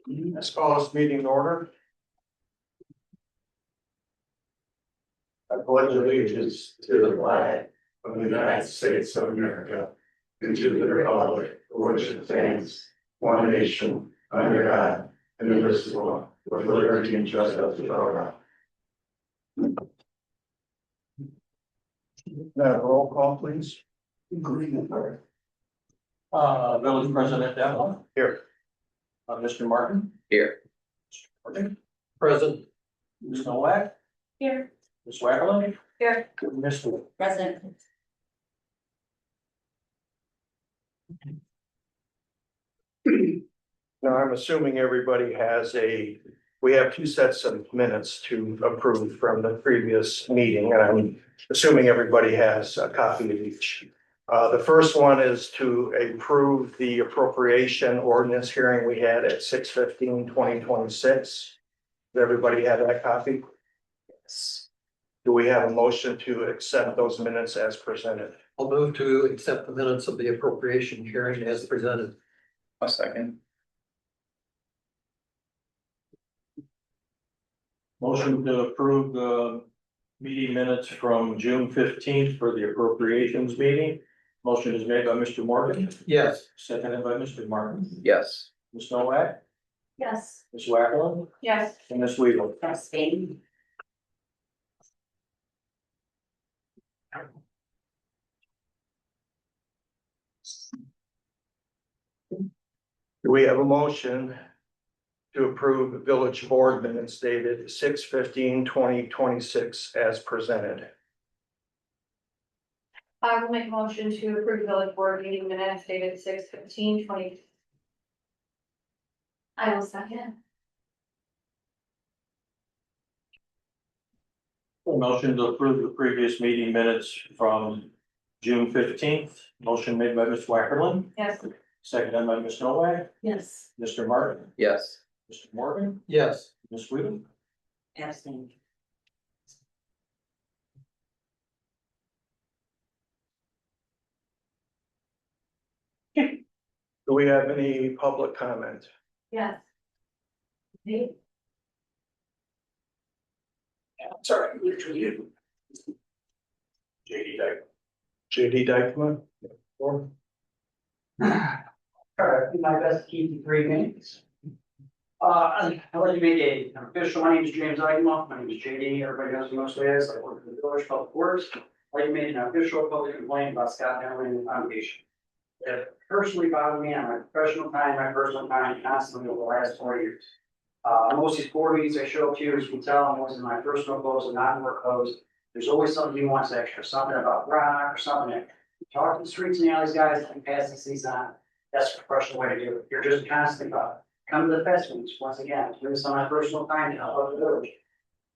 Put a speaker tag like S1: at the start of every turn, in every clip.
S1: Let's call this meeting in order. I pledge allegiance to the flag of the United States of America and to the republic for which it stands, one nation, under God, indivisible, with liberty and justice for all. Now, roll call, please.
S2: Village President Devlin.
S1: Here.
S2: Mr. Martin.
S3: Here.
S2: Present. Ms. Nowak.
S4: Here.
S2: Ms. Wackerly.
S4: Here.
S2: Ms. Wood.
S4: Present.
S1: Now, I'm assuming everybody has we have two sets of minutes to approve from the previous meeting, and I'm assuming everybody has a copy of each. The first one is to approve the appropriation ordinance hearing we had at 6/15/2026. Does everybody have that copy?
S3: Yes.
S1: Do we have a motion to accept those minutes as presented?
S2: I'll move to accept the minutes of the appropriation hearing as presented.
S3: A second.
S2: Motion to approve the meeting minutes from June 15th for the appropriations meeting. Motion is made by Mr. Morgan. Yes. Seconded by Mr. Martin.
S3: Yes.
S2: Ms. Nowak.
S4: Yes.
S2: Ms. Wackerly.
S4: Yes.
S2: And Ms. Weaver.
S4: Abstain.
S1: Do we have a motion to approve the village board minutes dated 6/15/2026 as presented?
S4: I will make a motion to approve village board meeting minutes dated 6/15/20. I will second.
S2: Motion to approve the previous meeting minutes from June 15th. Motion made by Ms. Wackerly,
S4: Yes.
S2: seconded by Ms. Nowak,
S4: Yes.
S2: Mr. Martin,
S3: Yes.
S2: Mr. Morgan. Yes. Ms. Weaver.
S4: Abstain.
S1: Do we have any public comment?
S4: Yes. Me?
S1: Sorry, you. JD Dyke. JD Dykeman? Or-
S5: Alright, do my best to keep the 3 minutes. I'd like to make an official, my name is James Eigenhoff, my name is JD, everybody knows me mostly as, I work for the Village Public Works. I'd like to make an official public complaint about Scott Henry and the foundation. It personally bothered me on my professional time, my personal time, constantly over the last 4 years. Most of these board meetings I show up to, as you can tell, I'm always in my personal clothes and not in work clothes. There's always something he wants extra, something about rock or something that, talk to the streets and alleys guys, and pass the season on. That's the professional way to do it. You're just constantly about it. Come to the fest meetings, once again, doing some of my personal time to help out the village.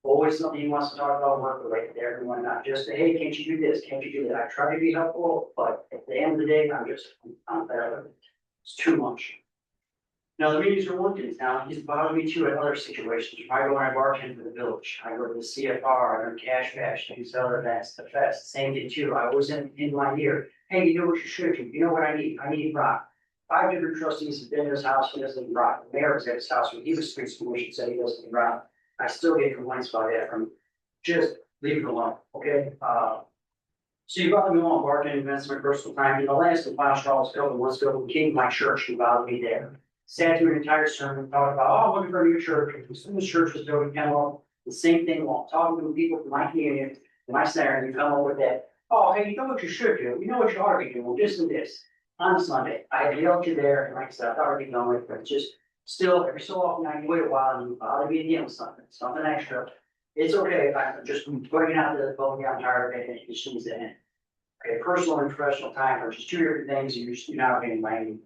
S5: Always something he wants to talk about work related to everyone, not just, hey, can't you do this, can't you do that? I try to be helpful, but at the end of the day, I'm better. It's too much. Now, the meetings are one thing, now, he's bothered me too in other situations. If I go and I bartend for the village, I go to the CFR, I go to Cash Bash, these other events, the fest, same thing too. I was in my ear, hey, you know what you should do, you know what I need rock. 5 different trustees have been in his house, he doesn't need rock. The mayor was at his house when he was street commission, said he doesn't need rock. I still get complaints about that from, just leave it alone, okay? So you brought me on bartending events, my personal time, and the last and final straw was filled in Westfield, the king of my church, who bothered me there. Sat through an entire sermon, talking about, oh, I'm looking for a new church, as soon as church was built in Kenmore, the same thing, while talking to people from my community, and my center, and you come up with that, oh, hey, you know what you should do, you know what you ought to be doing, well, this and this. On Sunday, I had yelled you there, and like I said, I thought I'd be done with it, but just still, every so often, I wait a while, and you bother me again with something extra. It's okay if I'm just putting it out to the public, I'm tired of it, and it just needs to end. Okay, personal and professional time are just 2 different things, you're not getting my name.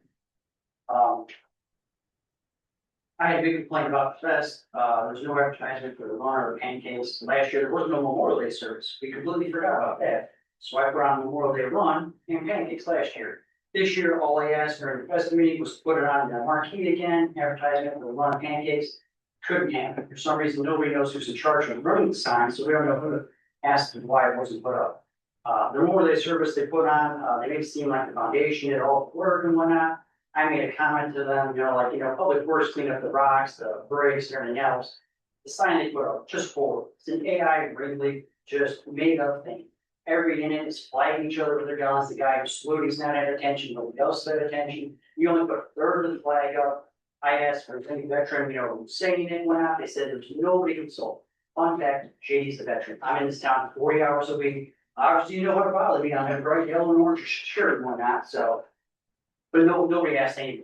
S5: I had a big complaint about the fest, there's no advertisement for the run or pancakes. Last year, there was no Memorial Day service, we completely forgot about that. So I put on Memorial Day run and pancakes last year. This year, all I asked during the fest meeting was to put it on the marquee again, advertisement for the run pancakes. Couldn't happen, for some reason, nobody knows who's in charge of running the sign, so we don't know who to ask and why it wasn't put up. The Memorial Day service they put on, they made it seem like the foundation did all the work and whatnot. I made a comment to them, like, Public Works clean up the rocks, the brakes, and everything else. The sign they put up, just horrible. It's an AI really just made up thing. Every unit is flagging each other with their guns. The guy who's saluting is not at attention, nobody else is at attention. You only put a third of the flag up. I asked for any veteran, who's saying it went out. They said there's nobody consulted. Fun fact, JD's a veteran. I'm in this town 40 hours a week. Obviously, you know what bothers me. I'm in a bright yellow and orange shirt and whatnot, so. But nobody asked any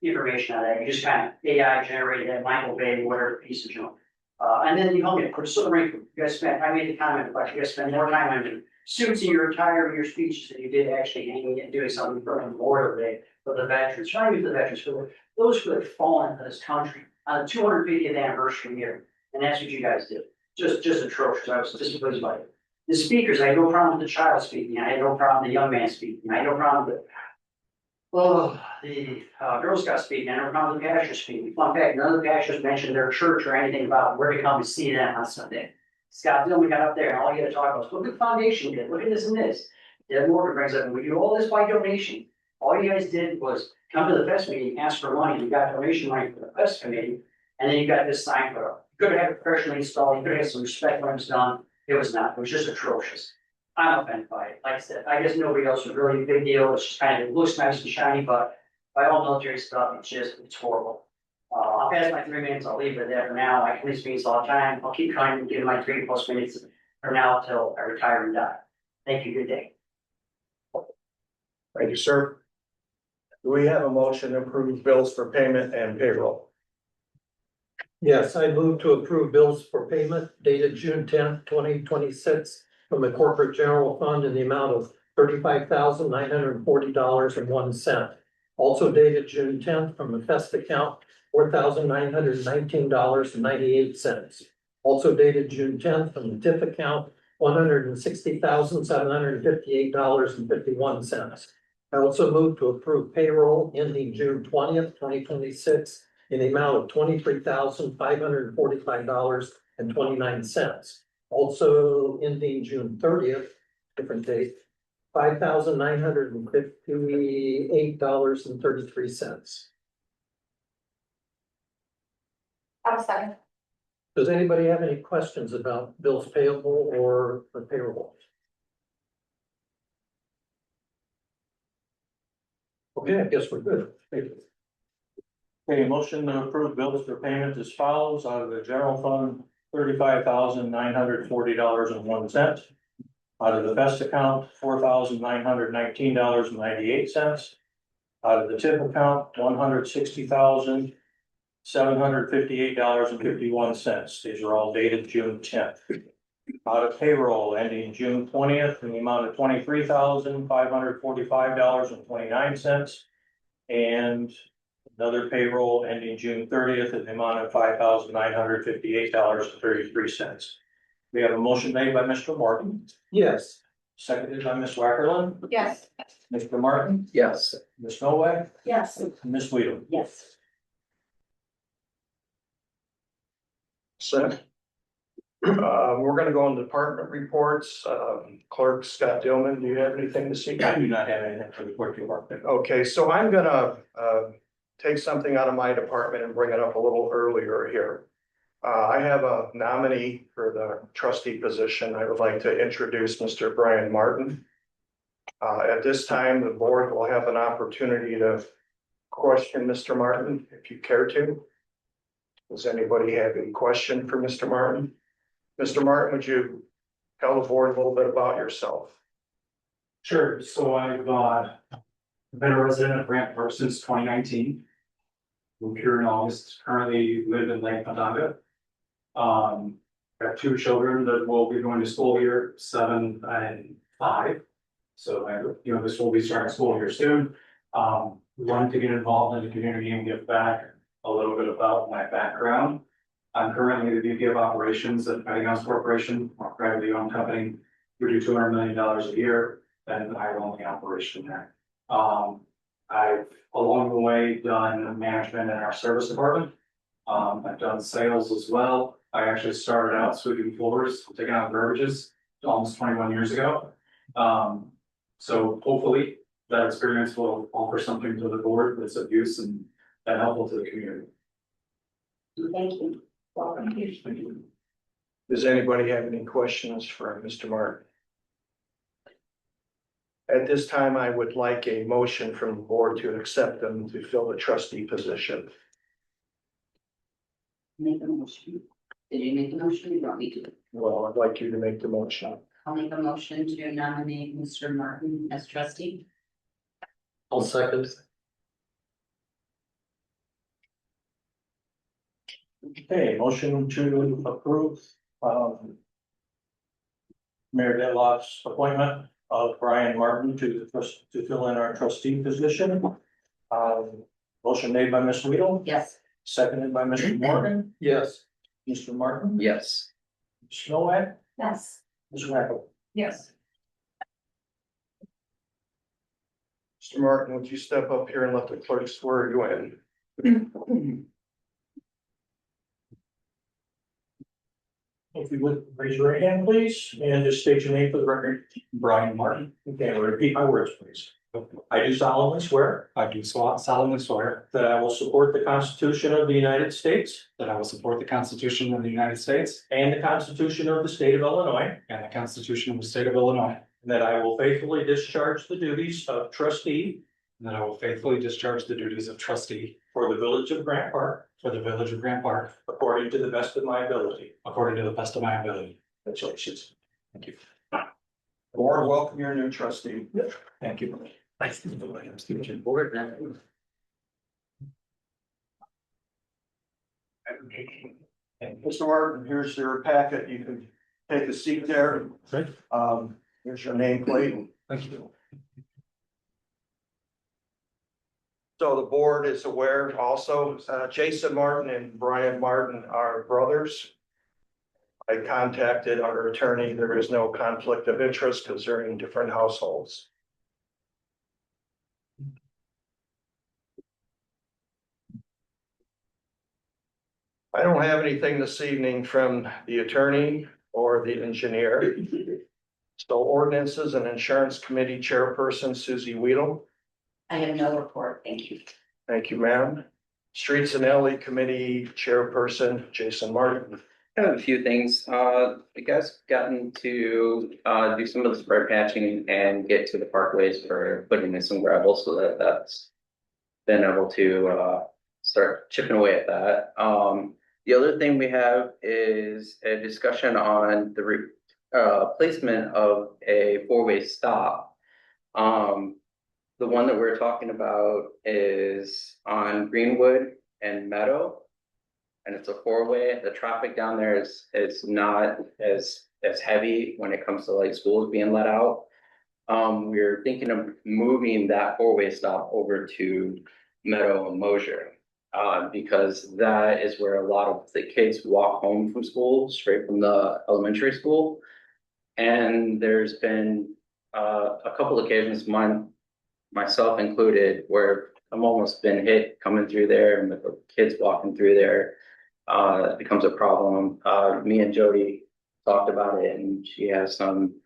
S5: information on that. You just kind of AI generated that Michael Bay, whatever piece of junk. And then you put a silver ring. You guys spent, I made the comment about you guys spend more time on suits in your attire and your speeches than you did actually hanging and doing something for Memorial Day for the veterans. Trying to use the veterans for those who have fallen for this country on the 250th anniversary year. And that's what you guys did. Just atrocious. I was displeased by it. The speakers, I had no problem with the child speaking. I had no problem with the young man speaking. I had no problem with the Girl Scout speaking. I had no problem with the pastors speaking. Fun fact, none of the pastors mentioned their church or anything about where to come and see them on Sunday. Scott Dillman got up there and all you had to talk about was, look at the foundation did, look at this and this. Deb Morgan brings up, and we do all this by donation. All you guys did was come to the fest meeting, ask for money, you got donation money for the fest committee, and then you got this sign put up. You could have had it professionally installed, you could have had some respect when it was done. It was not, it was just atrocious. I'm offended by it. Like I said, I guess nobody else was really a big deal. It's just kind of, it looks nice and shiny, but by all military stuff, it's horrible. I'll pass my 3 minutes. I'll leave it there for now. I can leave meetings all the time. I'll keep trying to give my 3+ minutes from now till I retire and die. Thank you. Good day.
S1: Thank you, sir. Do we have a motion to approve bills for payment and payroll?
S6: Yes, I move to approve bills for payment dated June 10th, 2026 from the corporate general fund in the amount of $35,940.01. Also dated June 10th from the Fest account, $4,919.98. Also dated June 10th from the TIF account, $160,758.51. I also move to approve payroll ending June 20th, 2026 in the amount of $23,545.29. Also ending June 30th, different date, $5,958.33.
S4: I'll second.
S6: Does anybody have any questions about bills payable or the payroll? Okay, I guess we're good. Thank you.
S2: Okay, motion to approve bills for payment as follows: out of the general fund, $35,940.01. Out of the best account, $4,919.98. Out of the tip account, $160,758.51. These are all dated June 10th. Out of payroll ending June 20th in the amount of $23,545.29. And another payroll ending June 30th in the amount of $5,958.33. We have a motion made by Mr. Martin,
S6: Yes.
S2: seconded by Ms. Wackerland.
S4: Yes.
S2: Mr. Martin,
S3: Yes.
S2: Ms. Nowak,
S4: Yes.
S2: Ms. Weedham.
S4: Yes.
S1: Set. We're gonna go on department reports. Clerk Scott Dillman, do you have anything to say?
S2: I do not have anything for the court department.
S1: Okay, so I'm gonna take something out of my department and bring it up a little earlier here. I have a nominee for the trustee position. I would like to introduce Mr. Brian Martin. At this time, the board will have an opportunity to question Mr. Martin if you care to. Does anybody have any question for Mr. Martin? Mr. Martin, would you tell the board a little bit about yourself?
S7: Sure, so I've been a resident of Grant Park since 2019. Moved here in August, currently live in Lake Onondaga. Got 2 children that will be going to school here, 7 and 5. So this will be starting school here soon. Wanted to get involved in the community and give back a little bit about my background. I'm currently the VP of operations at Pettinghouse Corporation, a privately owned company. We do $200 million a year, and I own the operation there. I've along the way done management in our service department. I've done sales as well. I actually started out sweeping floors, taking out garbages almost 21 years ago. So hopefully that experience will offer something to the board that's of use and helpful to the community.
S4: Thank you. Welcome.
S7: Thank you.
S1: Does anybody have any questions for Mr. Martin? At this time, I would like a motion from the board to accept them to fill the trustee position.
S8: Make a motion. Did you make a motion? You want me to?
S1: Well, I'd like you to make the motion.
S8: I'll make a motion to nominate Mr. Martin as trustee.
S6: I'll second.
S2: Okay, motion to approve, Mayor Deloff's appointment of Brian Martin to fill in our trustee position. Motion made by Ms. Weedle,
S8: Yes.
S2: seconded by Mr. Morgan,
S6: Yes.
S2: Mr. Martin.
S3: Yes.
S2: Ms. Novak,
S4: Yes.
S2: Ms. Wackel.
S4: Yes.
S1: Mr. Martin, would you step up here and let the clerk swear you in?
S2: If you would, raise your right hand, please, and just state your name for the record.
S7: Brian Martin,
S2: Okay, repeat my words, please. I do solemnly swear
S7: I do solemnly swear
S2: that I will support the Constitution of the United States
S7: that I will support the Constitution of the United States
S2: and the Constitution of the State of Illinois,
S7: and the Constitution of the State of Illinois,
S2: and that I will faithfully discharge the duties of trustee
S7: and that I will faithfully discharge the duties of trustee
S2: for the Village of Grant Park
S7: for the Village of Grant Park
S2: according to the best of my ability.
S7: according to the best of my ability.
S2: Congratulations.
S7: Thank you.
S1: Board, welcome your new trustee.
S7: Thank you.
S1: Mr. Martin, here's your packet. You can take a seat there.
S7: Great.
S1: Here's your nameplate.
S7: Thank you.
S1: So the board is aware also, Jason Martin and Brian Martin are brothers. I contacted our attorney. There is no conflict of interest because they're in different households. I don't have anything this evening from the attorney or the engineer. So ordinances and insurance committee chairperson Susie Weedle.
S8: I have no report. Thank you.
S1: Thank you, ma'am. Streets and Alley Committee Chairperson Jason Martin.
S3: I have a few things. You guys gotten to do some of the spray patching and get to the parkways for putting in some gravel so that that's been able to start chipping away at that. The other thing we have is a discussion on the placement of a four-way stop. The one that we're talking about is on Greenwood and Meadow. And it's a four-way. The traffic down there is not as heavy when it comes to like schools being let out. We're thinking of moving that four-way stop over to Meadow and Mosier. Because that is where a lot of the kids walk home from school, straight from the elementary school. And there's been a couple occasions, myself included, where I'm almost been hit coming through there and with the kids walking through there. It becomes a problem. Me and Jody talked about it and she has some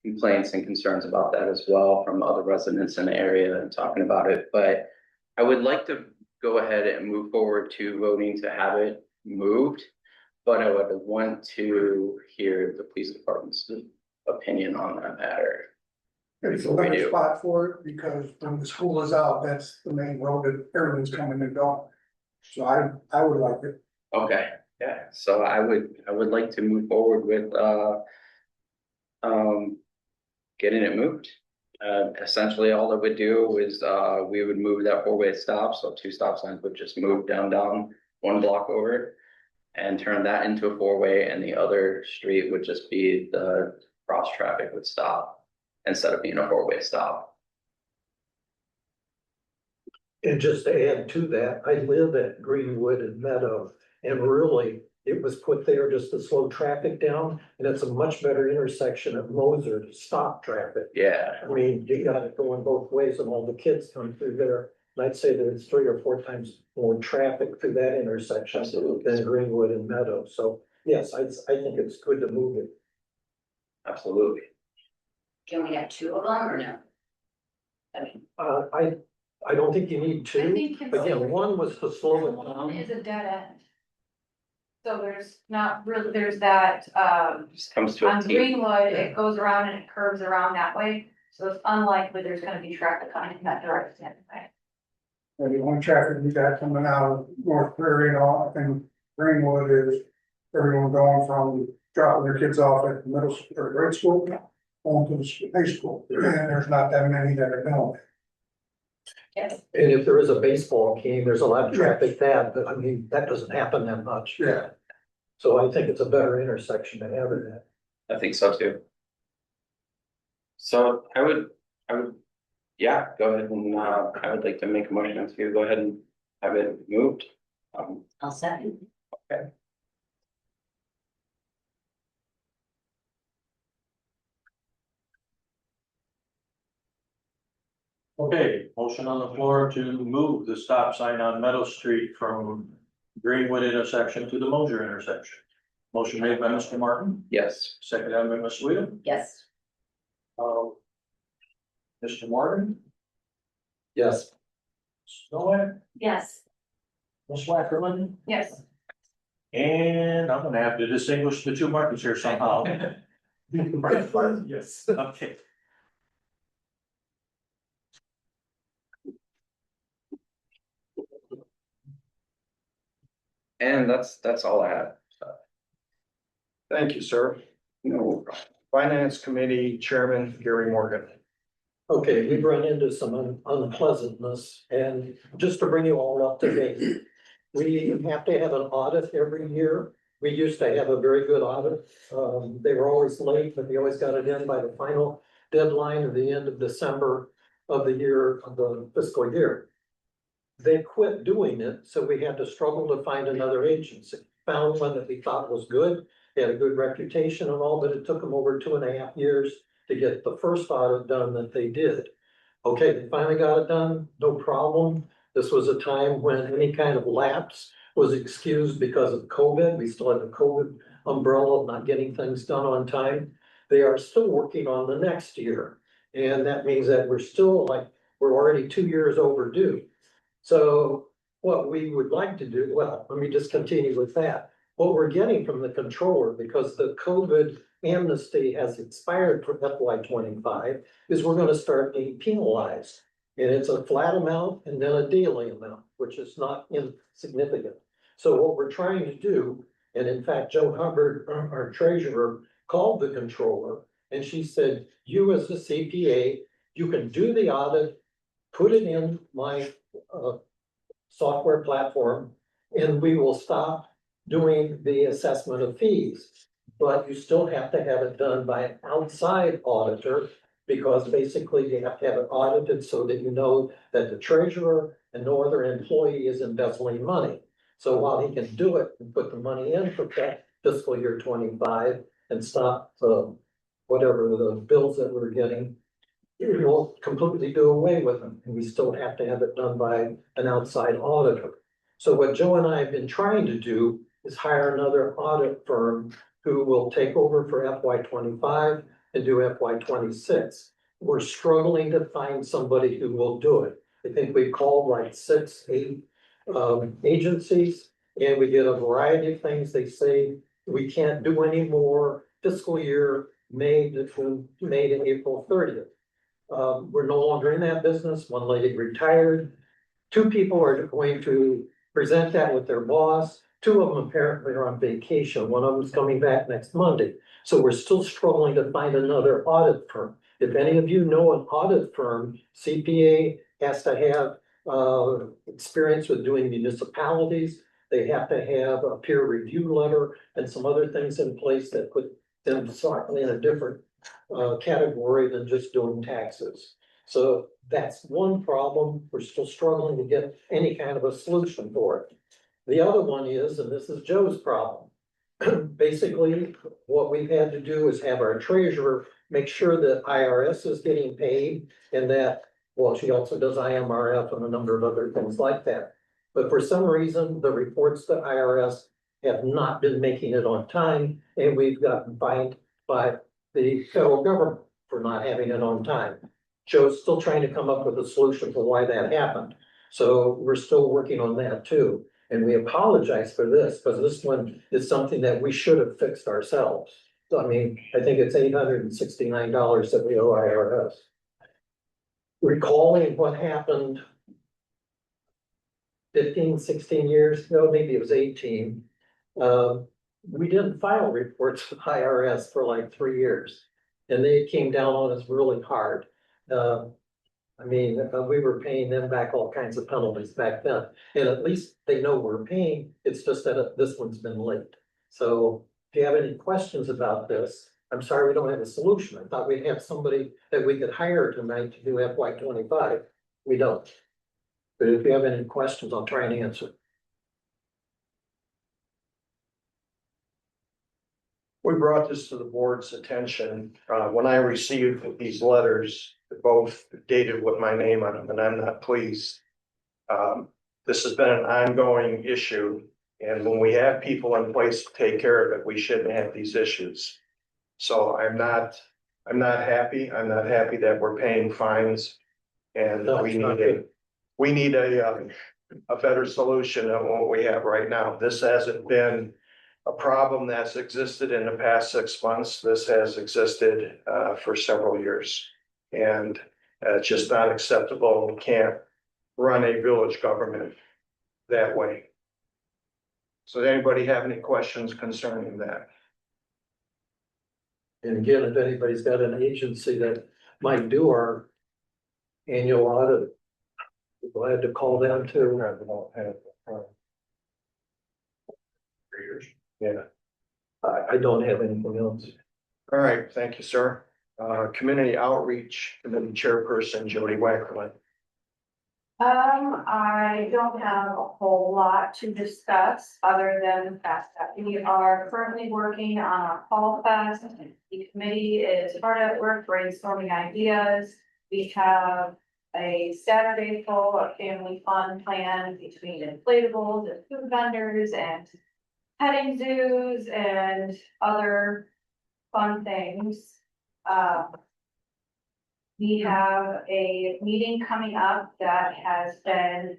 S3: complaints and concerns about that as well from other residents in the area and talking about it. But I would like to go ahead and move forward to voting to have it moved. But I would want to hear the police department's opinion on that matter.
S9: It's a better spot for it because when the school is out, that's the main road that everyone's coming and going. So I would like it.
S3: Okay, yeah, so I would like to move forward with getting it moved. Essentially, all it would do is we would move that four-way stop, so two stop signs would just move down one block over. And turn that into a four-way, and the other street would just be the cross traffic would stop instead of being a four-way stop.
S6: And just to add to that, I live at Greenwood and Meadow, and really, it was put there just to slow traffic down, and it's a much better intersection of Moser to stop traffic.
S3: Yeah,
S6: I mean, you got it going both ways, and all the kids come through there. And I'd say there's 3 or 4 times more traffic through that intersection
S3: absolutely,
S6: than Greenwood and Meadow. So, yes, I think it's good to move it.
S3: absolutely.
S8: Can we have two of them or no?
S4: I mean,
S6: I don't think you need
S4: I
S6: two.
S4: think
S6: Again, one was to slow it
S4: one
S6: down.
S4: is a dead end. So there's not really, there's that,
S3: Just comes to a
S4: on
S3: T.
S4: Greenwood, it goes around and it curves around that way. So it's unlikely there's gonna be traffic coming in that direction.
S9: Maybe one traffic we got coming out of North Prairie and all, I think Greenwood is everyone going from dropping their kids off at the middle school or grade school. On to the high school, and there's not that many that are going.
S4: Yes.
S6: And if there is a baseball game, there's a lot of traffic that, but I mean, that doesn't happen that much.
S9: Yeah.
S6: So I think it's a better intersection to have it at.
S3: I think so too. So I would, yeah, go ahead and, I would like to make a motion to go ahead and have it moved.
S8: I'll second.
S2: Okay, motion on the floor to move the stop sign on Meadow Street from Greenwood intersection to the Mosier intersection. Motion made by Mr. Martin,
S3: Yes,
S2: seconded by Ms. Weedham.
S8: Yes.
S2: Mr. Morgan,
S6: Yes.
S2: Noah,
S8: Yes.
S2: Ms. Wackerman,
S4: Yes.
S2: and I'm gonna have to distinguish the two Martins here somehow.
S7: Yes.
S2: Okay.
S3: and that's all I have.
S1: Thank you, sir.
S3: No problem.
S1: Finance Committee Chairman Gary Morgan.
S6: Okay, we've run into some unpleasantness, and just to bring you all up to date. We have to have an audit every year. We used to have a very good audit. They were always late, but we always got it in by the final deadline of the end of December of the year, of the fiscal year. They quit doing it, so we had to struggle to find another agency. Found one that we thought was good, they had a good reputation and all, but it took them over 2.5 years to get the first audit done that they did. Okay, they finally got it done, no problem. This was a time when any kind of lapse was excused because of COVID. We still had the COVID umbrella of not getting things done on time. They are still working on the next year. And that means that we're already 2 years overdue. So what we would like to do, well, let me just continue with that. What we're getting from the controller, because the COVID amnesty has expired for FY 25, is we're gonna start being penalized. And it's a flat amount and then a daily amount, which is not insignificant. So what we're trying to do, and in fact, Joe Hubbard, our treasurer, called the controller, and she said, you as the CPA, you can do the audit, put it in my software platform, and we will stop doing the assessment of fees. But you still have to have it done by an outside auditor, because basically you have to have it audited so that you know that the treasurer and no other employee is embezzling money. So while he can do it and put the money in for fiscal year 25 and stop whatever the bills that we're getting, we will completely do away with them, and we still have to have it done by an outside auditor. So what Joe and I have been trying to do is hire another audit firm who will take over for FY 25 and do FY 26. We're struggling to find somebody who will do it. I think we called like 6, 8 agencies, and we get a variety of things. They say we can't do any more fiscal year May to April 30th. We're no longer in that business. One lady retired. 2 people are going to present that with their boss. 2 of them apparently are on vacation. One of them's coming back next Monday. So we're still struggling to find another audit firm. If any of you know an audit firm, CPA has to have experience with doing municipalities. They have to have a peer review letter and some other things in place that put them slightly in a different category than just doing taxes. So that's one problem. We're still struggling to get any kind of a solution for it. The other one is, and this is Joe's problem, basically what we've had to do is have our treasurer make sure that IRS is getting paid, and that, well, she also does IMRF and a number of other things like that. But for some reason, the reports to IRS have not been making it on time, and we've gotten fined by the federal government for not having it on time. Joe's still trying to come up with a solution for why that happened. So we're still working on that too. And we apologize for this, because this one is something that we should have fixed ourselves. So, I mean, I think it's $869 that we owe IRS. Recalling what happened 15, 16 years ago, maybe it was 18. We didn't file reports with IRS for like 3 years. And they came down on us really hard. We were paying them back all kinds of penalties back then. And at least they know we're paying, it's just that this one's been late. So if you have any questions about this, I'm sorry we don't have a solution. I thought we'd have somebody that we could hire tonight to do FY25. We don't. But if you have any questions, I'll try and answer.
S1: We brought this to the board's attention, when I received these letters, both dated with my name on them, and I'm not pleased. This has been an ongoing issue, and when we have people in place to take care of it, we shouldn't have these issues. So I'm not happy. I'm not happy that we're paying fines. And
S6: No,
S1: we
S6: it's not
S1: need a better solution than what we have right now. This hasn't been a problem that's existed in the past 6 months. This has existed for several years. And it's just not acceptable. We can't run a village government that way. So does anybody have any questions concerning that?
S6: And again, if anybody's got an agency that might do our annual audit, we're glad to call them too.
S1: Yeah.
S6: I don't have anything else.
S1: All right, thank you, sir. Community Outreach Committee Chairperson Jody Wackerman.
S4: I don't have a whole lot to discuss other than the fact that we are currently working on our Fall Fest. The committee is hard at work brainstorming ideas. We have a Saturday full of family fun planned between inflatables and food vendors and petting zoos and other fun things. We have a meeting coming up that has been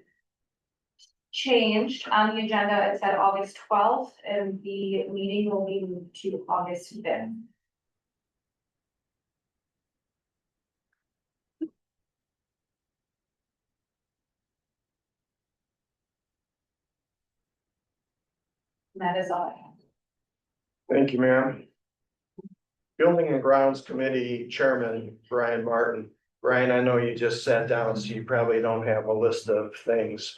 S4: changed on the agenda. It said August 12th, and the meeting will be moved to August 5th. And that is all I have.
S1: Thank you, ma'am. Building and Grounds Committee Chairman Brian Martin. Brian, I know you just sat down, so you probably don't have a list of things.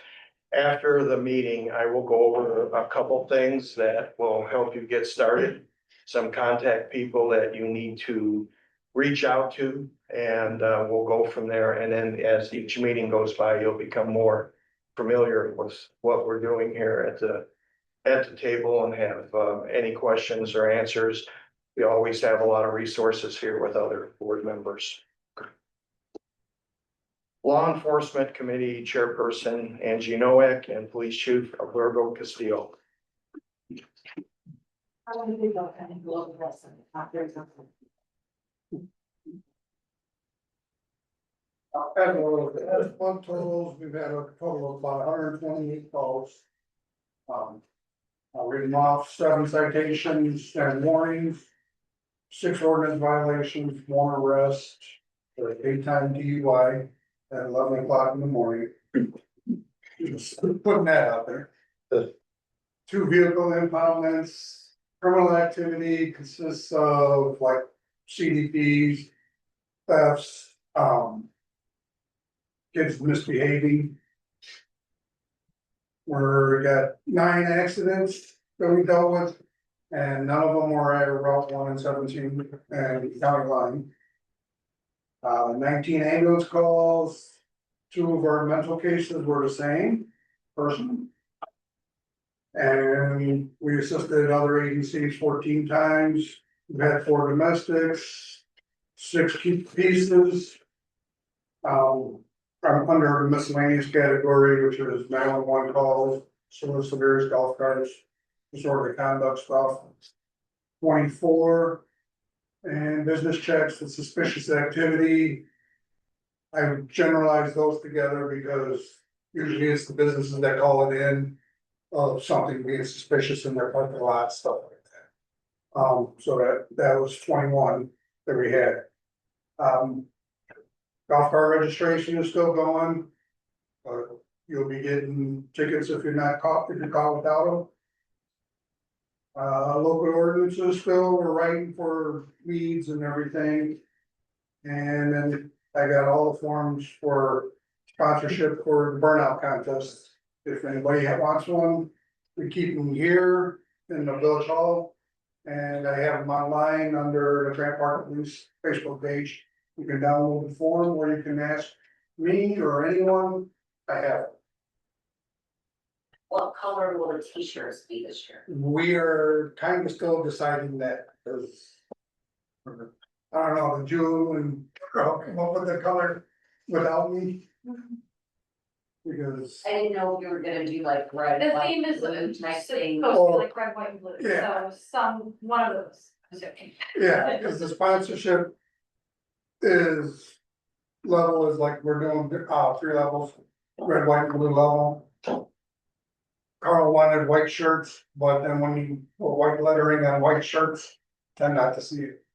S1: After the meeting, I will go over a couple things that will help you get started. Some contact people that you need to reach out to, and we'll go from there. And then as each meeting goes by, you'll become more familiar with what we're doing here at the table and have any questions or answers. We always have a lot of resources here with other board members. Law Enforcement Committee Chairperson Angie Nowak and Police Chief Alberto Castillo.
S9: As fund totals, we've had a total of about 128 calls. I'll read them off: 7 citations and warnings, 6 ordinance violations, 1 arrest, for a daytime DUI at 11 o'clock in the morning. Just putting that out there. 2 vehicle impoundments. Criminal activity consists of like CDPs, thefts, kids misbehaving. We got 9 accidents that we dealt with, and none of them were at Route 1 and 17 and county line. 19 ambulance calls. 2 of our mental cases were the same person. And we assisted other agencies 14 times. We've had 4 domestics, 6 keep pieces. I'm under the miscellaneous category, which is 911 calls, some of the severe golf carts, disorderly conduct stuff. 24, and business checks with suspicious activity. I would generalize those together because usually it's the businesses that call it in of something being suspicious in their parking lot, stuff like that. So that was 21 that we had. Golf cart registration is still going. You'll be getting tickets if you're caught without them. Local ordinances still, we're writing for weeds and everything. And then I got all the forms for sponsorship for the burnout contest. If anybody wants one, we keep them here in the village hall. And I have them online under the Grant Park Police Facebook page. You can download the form or you can ask me or anyone. I have it.
S8: What color will the t-shirts be this year?
S9: We are kind of still deciding that, because. I don't know, the June and I'll come up with the color without me. Because,
S8: I didn't know if you were gonna do like red,
S4: The
S8: white,
S4: theme is
S8: blue
S4: supposed
S8: type
S4: to
S8: thing.
S4: be like red, white, and blue,
S9: Yeah.
S4: so one of those.
S9: yeah, because the sponsorship. Is level is like we're doing, 3 levels, red, white, and blue level. Carl wanted white shirts, but then when you put white lettering on white shirts, tend not to see it.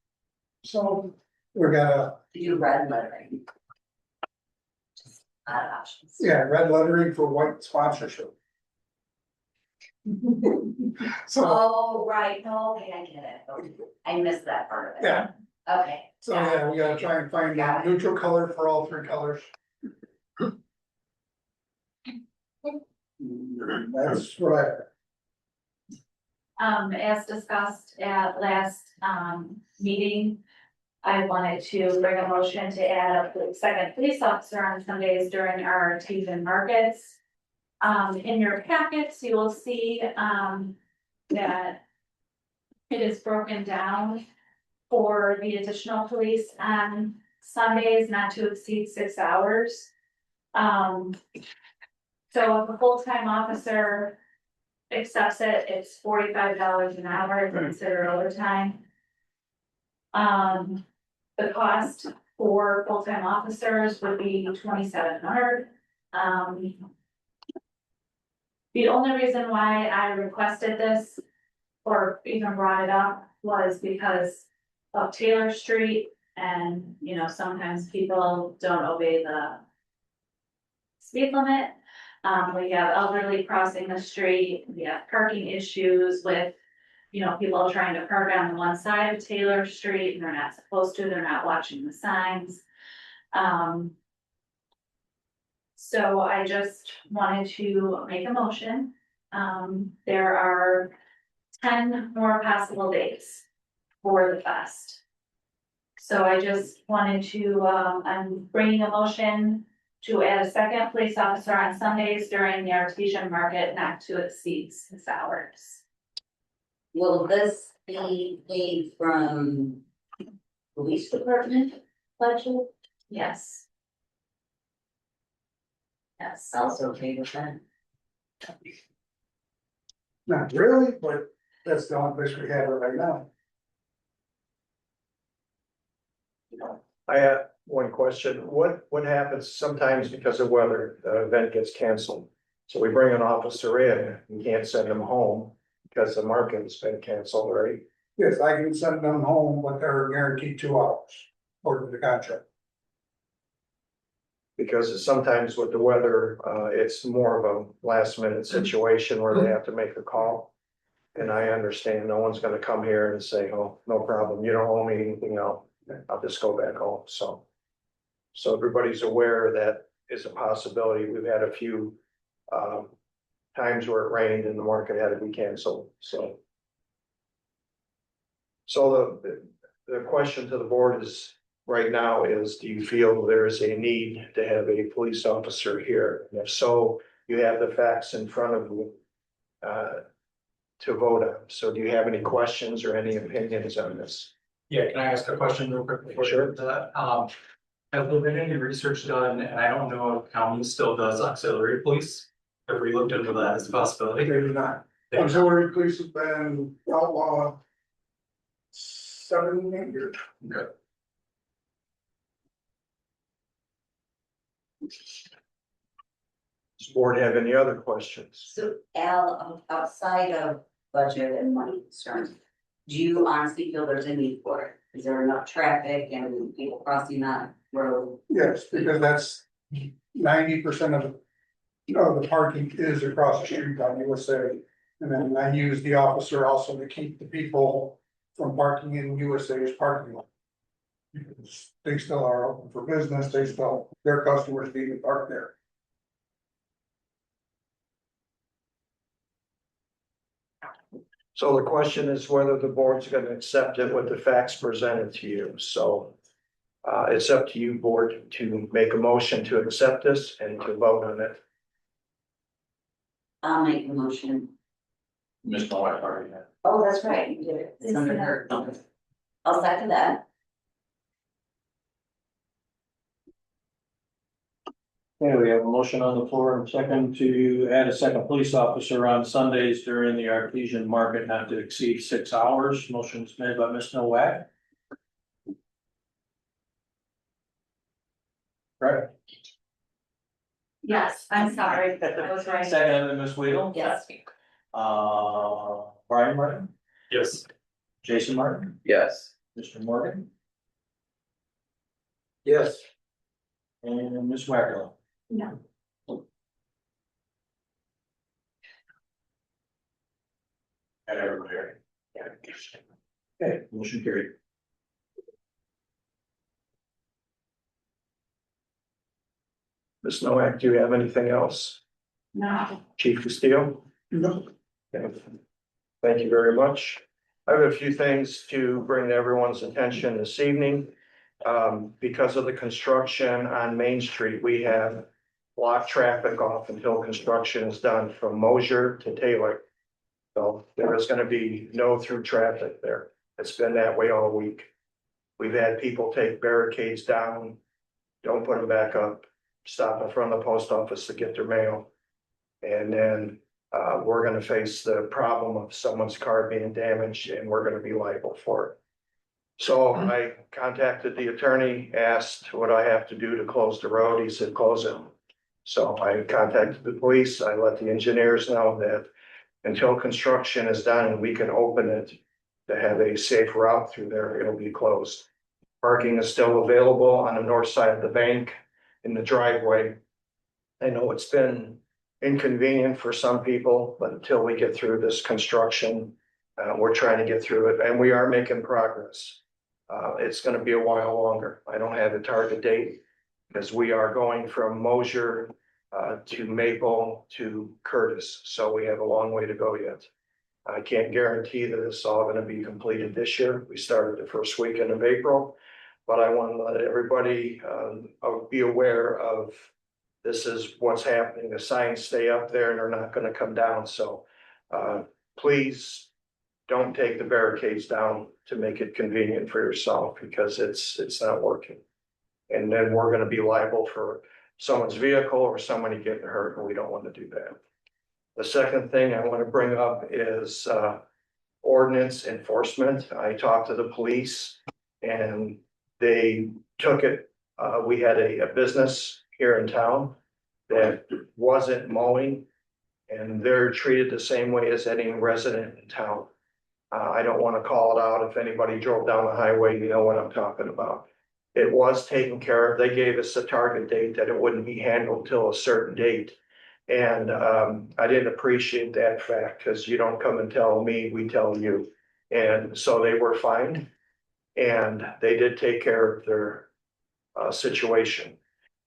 S9: So we're gonna,
S8: Do red lettering. Just odd options.
S9: yeah, red lettering for white sponsorship. So,
S8: Oh, right, no, okay, I get it, okay, I missed that part of it.
S9: yeah,
S8: Okay.
S9: so yeah, we gotta try and find a neutral color for all 3 colors. That's what
S4: As discussed at last, meeting. I wanted to bring a motion to add a second police officer on Sundays during our artesian markets. In your packets, you will see, that it is broken down for the additional police on Sundays not to exceed 6 hours. So if a full-time officer accepts it, it's $45 an hour, considered overtime. The cost for full-time officers would be $2,700. The only reason why I requested this or even brought it up was because of Taylor Street and, sometimes people don't obey the speed limit. We have elderly crossing the street, we have parking issues with, people trying to park on one side of Taylor Street and they're not supposed to, they're not watching the signs. So I just wanted to make a motion. There are 10 more possible days for the fest. So I just wanted to, I'm bringing a motion to add a second police officer on Sundays during the artesian market not to exceed 6 hours.
S8: Will this be paid from police department budget?
S4: Yes. Yes.
S8: Also okay with that?
S9: Not really, but that's the only place we have it right now.
S1: I have one question. What happens sometimes because of weather, the event gets canceled? So we bring an officer in, we can't send them home because the market has been canceled, right?
S9: Yes, I can send them home, but they're guaranteed 2 hours, according to the contract.
S1: Because sometimes with the weather, it's more of a last minute situation where they have to make a call. And I understand no one's gonna come here and say, oh, no problem, you don't owe me anything else. I'll just go back home, so. So everybody's aware that is a possibility. We've had a few times where it rained and the market had to be canceled, so. So the question to the board is, right now is, do you feel there is a need to have a police officer here? And if so, you have the facts in front of you to vote on. So do you have any questions or any opinions on this?
S7: Yeah, can I ask a question real quick before you
S1: Sure.
S7: get to that? Have there been any research done, and I don't know if county still does auxiliary police? Have we looked into that as a
S9: They
S7: possibility?
S9: do not.
S7: They-
S9: Auxiliary police have been outlawed 7 years.
S7: Okay.
S1: Does the board have any other questions?
S8: So Al, outside of budget and money concerns, do you honestly feel there's a need for it? Is there enough traffic and people crossing that road?
S9: Yes, because that's 90% of the parking is across the street on USA. And then I use the officer also to keep the people from parking in USA's parking lot. Because they still are open for business, their customers need to park there.
S1: So the question is whether the board's gonna accept it with the facts presented to you, so. It's up to you, board, to make a motion to accept this and to vote on it.
S8: I'll make the motion.
S2: Ms. Noack already had.
S8: Oh, that's right, you did it. It's under her. I'll second that.
S2: Okay, we have a motion on the floor and a second to add a second police officer on Sundays during the artesian market not to exceed 6 hours. Motion's made by Ms. Noack. Right.
S4: Yes, I'm sorry, I was right.
S2: Second by Ms. Weedle.
S8: Yes.
S2: Brian Martin,
S7: Yes.
S2: Jason Martin,
S3: Yes.
S2: Mr. Morgan,
S6: Yes,
S2: and Ms. Wagler.
S4: No.
S2: And everybody. Okay, motion carried.
S1: Ms. Noack, do you have anything else?
S4: No.
S1: Chief Castillo?
S9: No.
S1: Okay. Thank you very much. I have a few things to bring to everyone's attention this evening. Because of the construction on Main Street, we have blocked traffic off until construction is done from Mosier to Taylor. So there is gonna be no through traffic there. It's been that way all week. We've had people take barricades down, don't put them back up, stop in front of the post office to get their mail. And then we're gonna face the problem of someone's car being damaged and we're gonna be liable for it. So I contacted the attorney, asked what I have to do to close the road. He said, close it. So I contacted the police. I let the engineers know that until construction is done and we can open it to have a safe route through there, it'll be closed. Parking is still available on the north side of the bank in the driveway. I know it's been inconvenient for some people, but until we get through this construction, we're trying to get through it and we are making progress. It's gonna be a while longer. I don't have a target date because we are going from Mosier to Maple to Curtis, so we have a long way to go yet. I can't guarantee that it's all gonna be completed this year. We started the first weekend of April, but I want to let everybody be aware of this is what's happening. The signs stay up there and they're not gonna come down, so please don't take the barricades down to make it convenient for yourself because it's not working. And then we're gonna be liable for someone's vehicle or somebody getting hurt, and we don't want to do that. The second thing I want to bring up is ordinance enforcement. I talked to the police and they took it. We had a business here in town that wasn't mowing, and they're treated the same way as any resident in town. I don't want to call it out. If anybody drove down the highway, you know what I'm talking about. It was taken care of. They gave us a target date that it wouldn't be handled till a certain date. And I didn't appreciate that fact because you don't come and tell me, we tell you. And so they were fined and they did take care of their situation.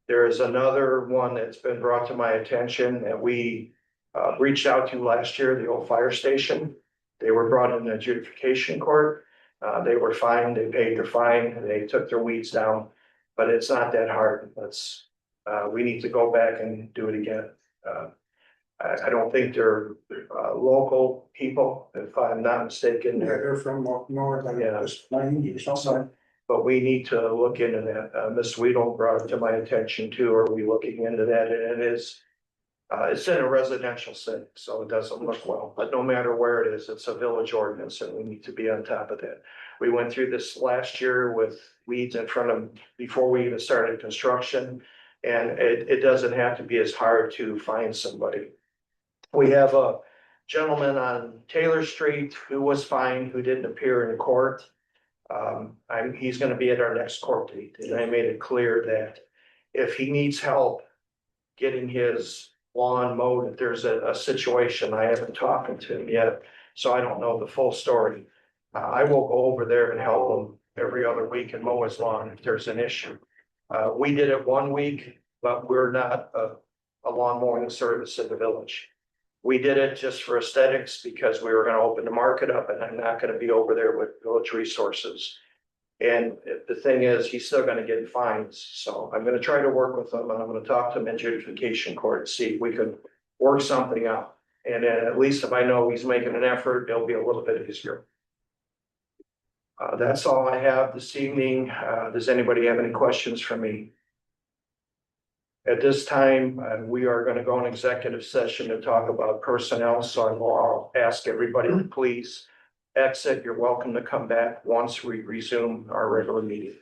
S1: There is another one that's been brought to my attention that we reached out to last year, the old fire station. They were brought in adjudication court. They were fined, they paid their fine, they took their weeds down, but it's not that hard. We need to go back and do it again. I don't think they're local people, if I'm not mistaken.
S9: They're from up north,
S1: Yeah.
S9: just 90 or something.
S1: But we need to look into that. Ms. Weedle brought it to my attention too. Are we looking into that? And it is. It's in a residential setting, so it doesn't look well, but no matter where it is, it's a village ordinance and we need to be on top of that. We went through this last year with weeds in front of, before we even started construction. And it doesn't have to be as hard to find somebody. We have a gentleman on Taylor Street who was fined, who didn't appear in court. He's gonna be at our next court date, and I made it clear that if he needs help getting his lawn mowed, if there's a situation, I haven't talked to him yet, so I don't know the full story. I will go over there and help him every other week and mow his lawn if there's an issue. We did it one week, but we're not a lawn mowing service in the village. We did it just for aesthetics because we were gonna open the market up, and I'm not gonna be over there with village resources. And the thing is, he's still gonna get fines, so I'm gonna try to work with him, and I'm gonna talk to him in adjudication court, and see if we can work something out. And then at least if I know he's making an effort, it'll be a little bit easier. That's all I have this evening. Does anybody have any questions for me? At this time, we are gonna go in executive session to talk about personnel, so I'll ask everybody to please exit. You're welcome to come back once we resume our regular meeting.